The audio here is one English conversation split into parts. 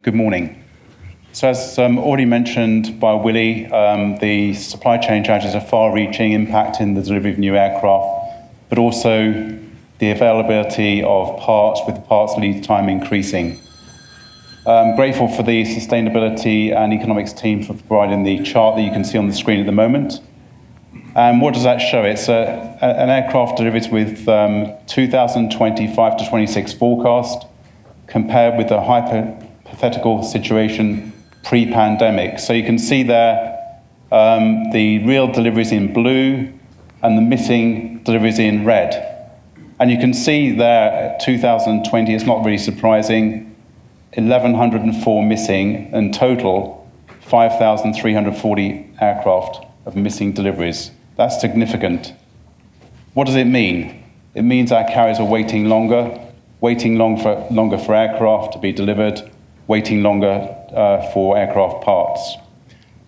Good morning. So as already mentioned by Willie, the supply chain challenges are far-reaching, impacting the delivery of new aircraft, but also the availability of parts, with parts lead time increasing. I'm grateful for the sustainability and economics team for providing the chart that you can see on the screen at the moment. And what does that show? It's an aircraft deliveries with 2025 to 26 forecast compared with the hypothetical situation pre-pandemic. So you can see there the real deliveries in blue and the missing deliveries in red. And you can see there 2020, it's not really surprising, 1,104 missing, and total 5,340 aircraft of missing deliveries. That's significant. What does it mean? It means our carriers are waiting longer for aircraft to be delivered, waiting longer for aircraft parts.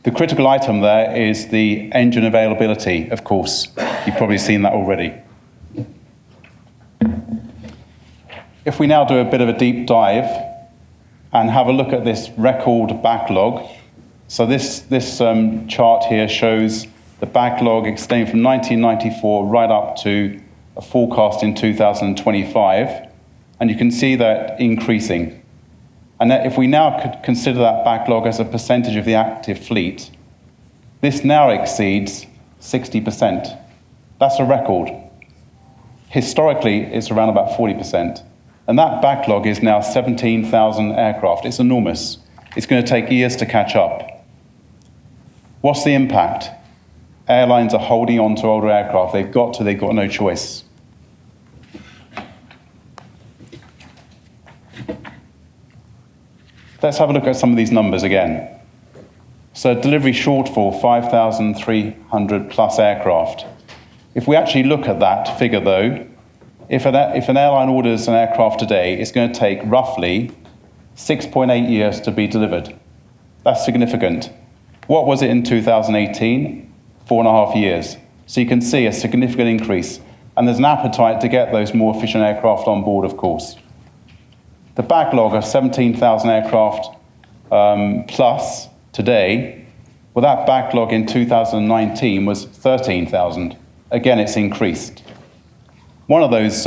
The critical item there is the engine availability, of course. You've probably seen that already. If we now do a bit of a deep dive and have a look at this record backlog. So this chart here shows the backlog extending from 1994 right up to a forecast in 2025. And you can see that increasing. And that if we now could consider that backlog as a percentage of the active fleet, this now exceeds 60%. That's a record. Historically, it's around about 40%. And that backlog is now 17,000 aircraft. It's enormous. It's going to take years to catch up. What's the impact? Airlines are holding on to older aircraft. They've got no choice. Let's have a look at some of these numbers again. So delivery shortfall, 5,300 plus aircraft. If we actually look at that figure though, if an airline orders an aircraft today, it's going to take roughly 6.8 years to be delivered. That's significant. What was it in 2018? 4.5 years. So you can see a significant increase. And there's an appetite to get those more efficient aircraft on board, of course. The backlog of 17,000 aircraft plus today, well, that backlog in 2019 was 13,000. Again, it's increased. One of those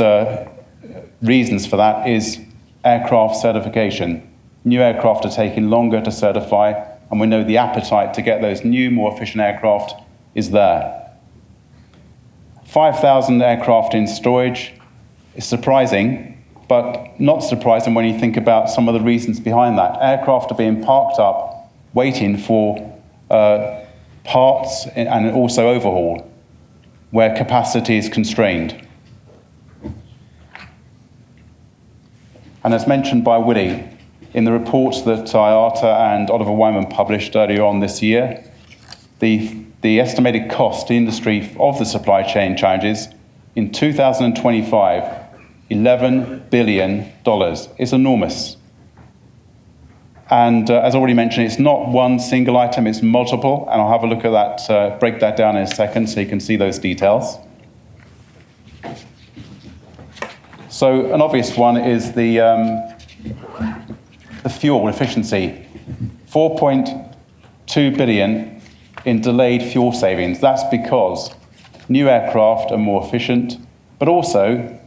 reasons for that is aircraft certification. New aircraft are taking longer to certify, and we know the appetite to get those new, more efficient aircraft is there. 5,000 aircraft in storage is surprising, but not surprising when you think about some of the reasons behind that. Aircraft are being parked up, waiting for parts and also overhaul, where capacity is constrained. And as mentioned by Willie, in the reports that IATA and Oliver Wyman published earlier on this year, the estimated cost to industry of the supply chain challenges in 2025, $11 billion. It's enormous. And as already mentioned, it's not one single item, it's multiple, and I'll have a look at that, break that down in a second so you can see those details. So an obvious one is the fuel efficiency. 4.2 billion in delayed fuel savings. That's because new aircraft are more efficient, but also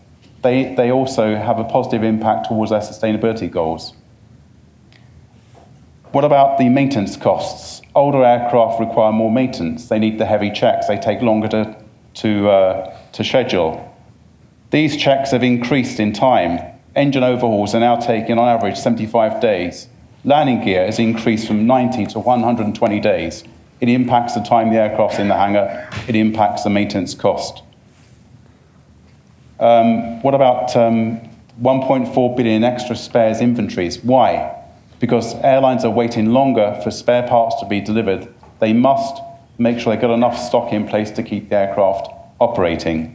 they also have a positive impact towards their sustainability goals. What about the maintenance costs? Older aircraft require more maintenance. They need the heavy checks. They take longer to schedule. These checks have increased in time. Engine overhauls are now taking, on average, 75 days. Landing gear has increased from 90 to 120 days. It impacts the time the aircraft's in the hangar. It impacts the maintenance cost. What about 1.4 billion extra spares inventories? Why? Because airlines are waiting longer for spare parts to be delivered. They must make sure they've got enough stock in place to keep the aircraft operating.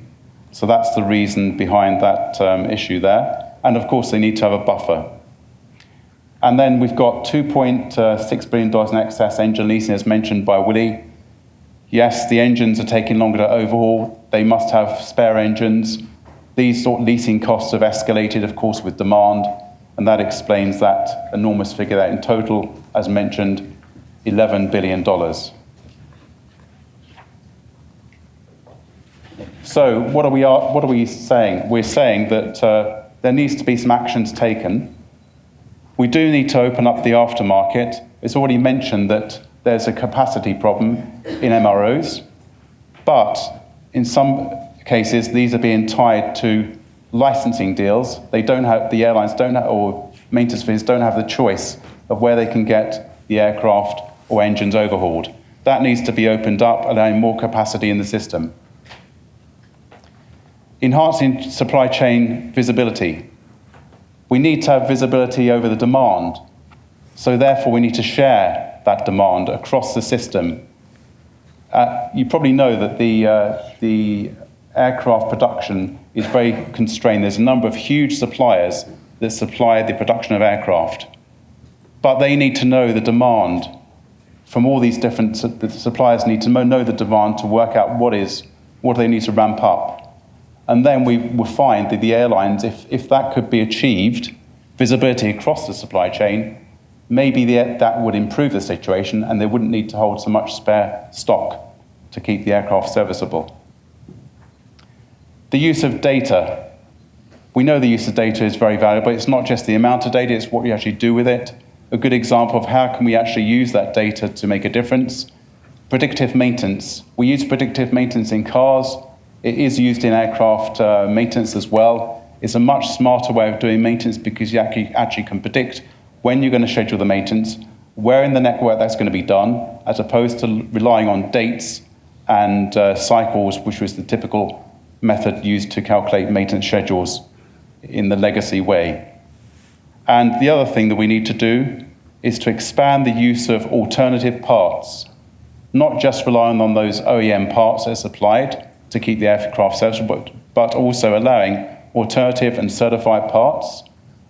So that's the reason behind that issue there. And of course, they need to have a buffer. And then we've got $2.6 billion in excess engine leasing, as mentioned by Willie. Yes, the engines are taking longer to overhaul. They must have spare engines. These sort of leasing costs have escalated, of course, with demand. And that explains that enormous figure that in total, as mentioned, $11 billion. So what are we saying? We're saying that there needs to be some actions taken. We do need to open up the aftermarket. It's already mentioned that there's a capacity problem in MROs, but in some cases, these are being tied to licensing deals. The airlines don't have, or maintenance fees don't have the choice of where they can get the aircraft or engines overhauled. That needs to be opened up, allowing more capacity in the system. Enhancing supply chain visibility. We need to have visibility over the demand. So therefore, we need to share that demand across the system. You probably know that the aircraft production is very constrained. There's a number of huge suppliers that supply the production of aircraft. But they need to know the demand from all these different, the suppliers need to know the demand to work out what they need to ramp up. And then we will find that the airlines, if that could be achieved, visibility across the supply chain, maybe that would improve the situation and they wouldn't need to hold so much spare stock to keep the aircraft serviceable. The use of data. We know the use of data is very valuable. It's not just the amount of data, it's what you actually do with it. A good example of how can we actually use that data to make a difference. Predictive maintenance. We use predictive maintenance in cars. It is used in aircraft maintenance as well. It's a much smarter way of doing maintenance because you actually can predict when you're going to schedule the maintenance, where in the network that's going to be done, as opposed to relying on dates and cycles, which was the typical method used to calculate maintenance schedules in the legacy way. And the other thing that we need to do is to expand the use of alternative parts, not just relying on those OEM parts that are supplied to keep the aircraft serviceable, but also allowing alternative and certified parts,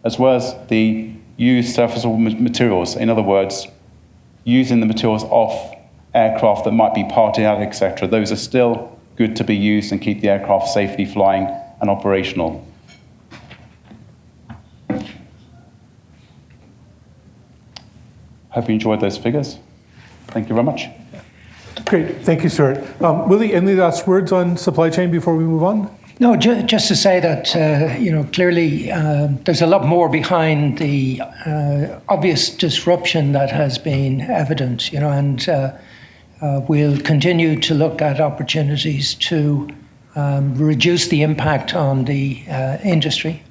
as well as the used serviceable materials. In other words, using the materials off aircraft that might be parted out, etc. Those are still good to be used and keep the aircraft safely flying and operational. Hope you enjoyed those figures. Thank you very much. Great, thank you, Stuart. Willie, any last words on supply chain before we move on? No, just to say that clearly there's a lot more behind the obvious disruption that has been evident, and we'll continue to look at opportunities to reduce the impact on the industry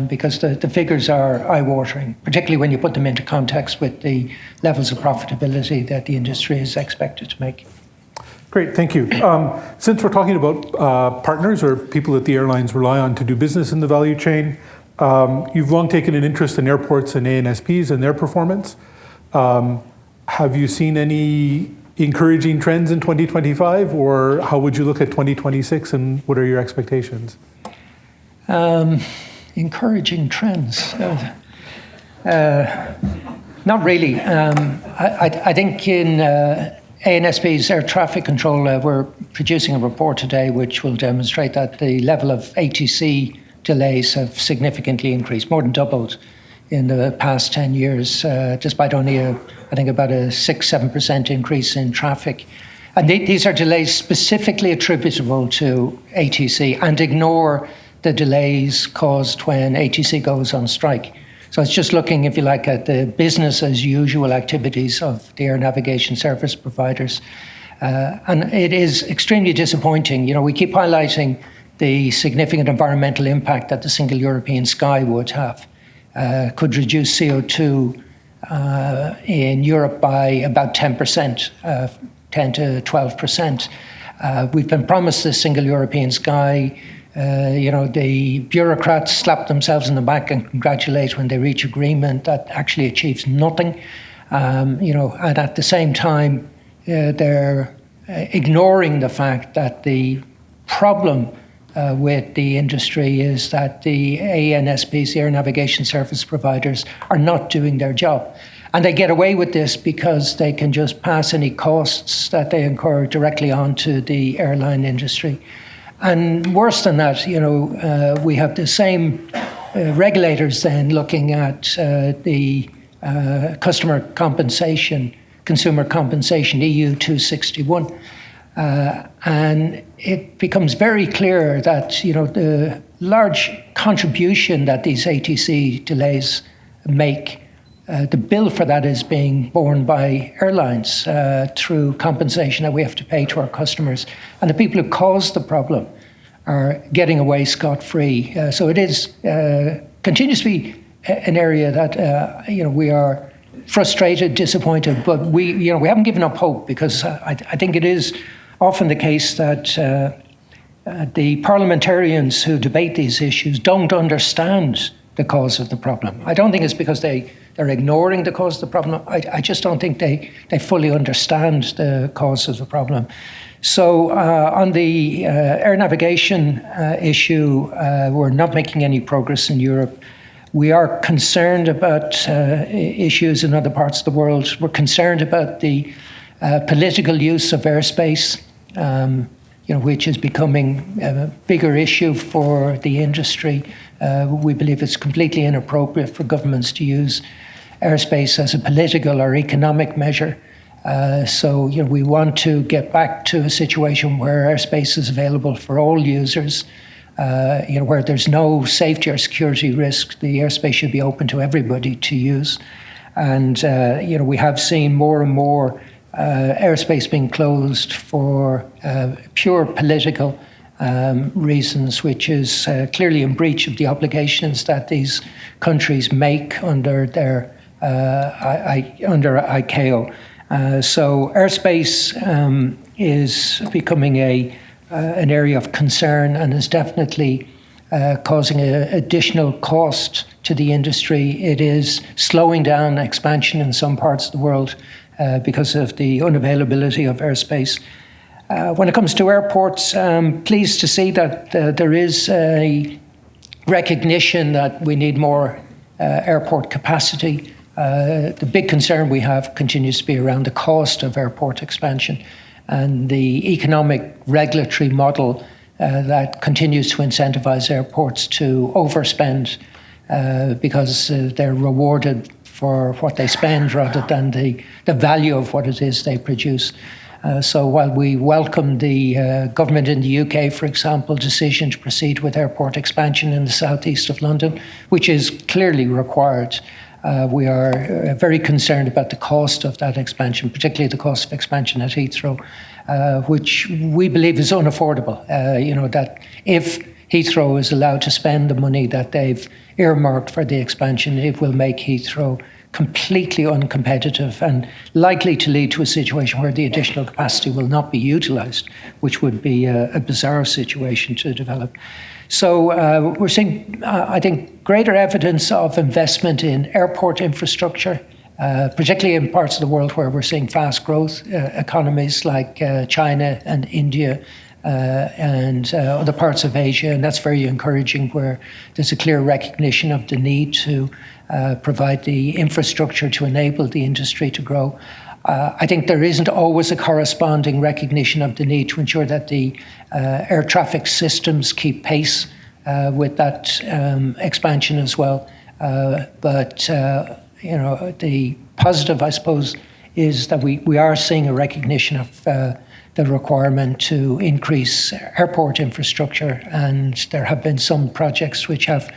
because the figures are eye-watering, particularly when you put them into context with the levels of profitability that the industry is expected to make. Great, thank you. Since we're talking about partners or people that the airlines rely on to do business in the value chain, you've long taken an interest in airports and ANSPs and their performance. Have you seen any encouraging trends in 2025, or how would you look at 2026 and what are your expectations? Encouraging trends? Not really. I think in ANSP's air traffic control, we're producing a report today which will demonstrate that the level of ATC delays have significantly increased, more than doubled in the past 10 years, despite only I think about a 6-7% increase in traffic. And these are delays specifically attributable to ATC and ignore the delays caused when ATC goes on strike. So it's just looking, if you like, at the business as usual activities of the air navigation service providers. And it is extremely disappointing. We keep highlighting the significant environmental impact that the single European sky would have. Could reduce CO2 in Europe by about 10%, 10 to 12%. We've been promised this single European sky. The bureaucrats slap themselves in the back and congratulate when they reach agreement that actually achieves nothing. And at the same time, they're ignoring the fact that the problem with the industry is that the ANSPs, the air navigation service providers, are not doing their job. And they get away with this because they can just pass any costs that they incur directly onto the airline industry. And worse than that, we have the same regulators then looking at the consumer compensation EU 261. And it becomes very clear that the large contribution that these ATC delays make, the bill for that is being borne by airlines through compensation that we have to pay to our customers. And the people who caused the problem are getting away scot-free. So it is continues to be an area that we are frustrated, disappointed, but we haven't given up hope, because I think it is often the case that the parliamentarians who debate these issues don't understand the cause of the problem. I don't think it's because they're ignoring the cause of the problem. I just don't think they fully understand the cause of the problem. So on the air navigation issue, we're not making any progress in Europe. We are concerned about issues in other parts of the world. We're concerned about the political use of airspace, which is becoming a bigger issue for the industry. We believe it's completely inappropriate for governments to use airspace as a political or economic measure. So we want to get back to a situation where airspace is available for all users, where there's no safety or security risk. The airspace should be open to everybody to use. And we have seen more and more airspace being closed for pure political reasons, which is clearly in breach of the obligations that these countries make under their under ICAO. So airspace is becoming an area of concern, and is definitely causing additional cost to the industry. It is slowing down expansion in some parts of the world because of the unavailability of airspace. When it comes to airports, I'm pleased to see that there is a recognition that we need more airport capacity. The big concern we have continues to be around the cost of airport expansion and the economic regulatory model that continues to incentivize airports to overspend because they're rewarded for what they spend rather than the value of what it is they produce. So while we welcome the government in the UK, for example, decision to proceed with airport expansion in the southeast of London, which is clearly required, we are very concerned about the cost of that expansion, particularly the cost of expansion at Heathrow, which we believe is unaffordable. That if Heathrow is allowed to spend the money that they've earmarked for the expansion, it will make Heathrow completely uncompetitive and likely to lead to a situation where the additional capacity will not be utilised, which would be a bizarre situation to develop. So we're seeing, I think, greater evidence of investment in airport infrastructure, particularly in parts of the world where we're seeing fast growth, economies like China and India and other parts of Asia. And that's very encouraging, where there's a clear recognition of the need to provide the infrastructure to enable the industry to grow. I think there isn't always a corresponding recognition of the need to ensure that the air traffic systems keep pace with that expansion as well. But the positive, I suppose, is that we are seeing a recognition of the requirement to increase airport infrastructure, and there have been some projects which have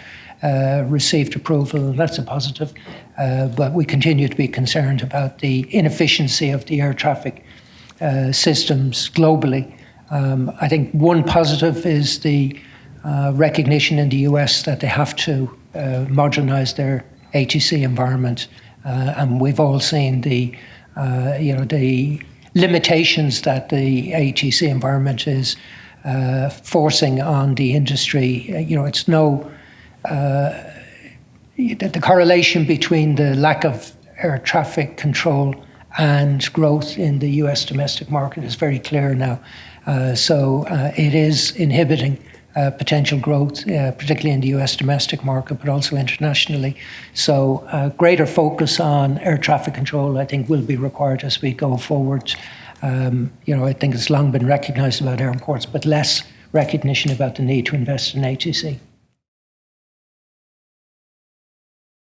received approval, and that's a positive. But we continue to be concerned about the inefficiency of the air traffic systems globally. I think one positive is the recognition in the US that they have to modernize their ATC environment, and we've all seen the limitations that the ATC environment is forcing on the industry. It's the correlation between the lack of air traffic control and growth in the US domestic market is very clear now. So it is inhibiting potential growth, particularly in the US domestic market, but also internationally. So greater focus on air traffic control, I think, will be required as we go forward. I think it's long been recognised about airports, but less recognition about the need to invest in ATC.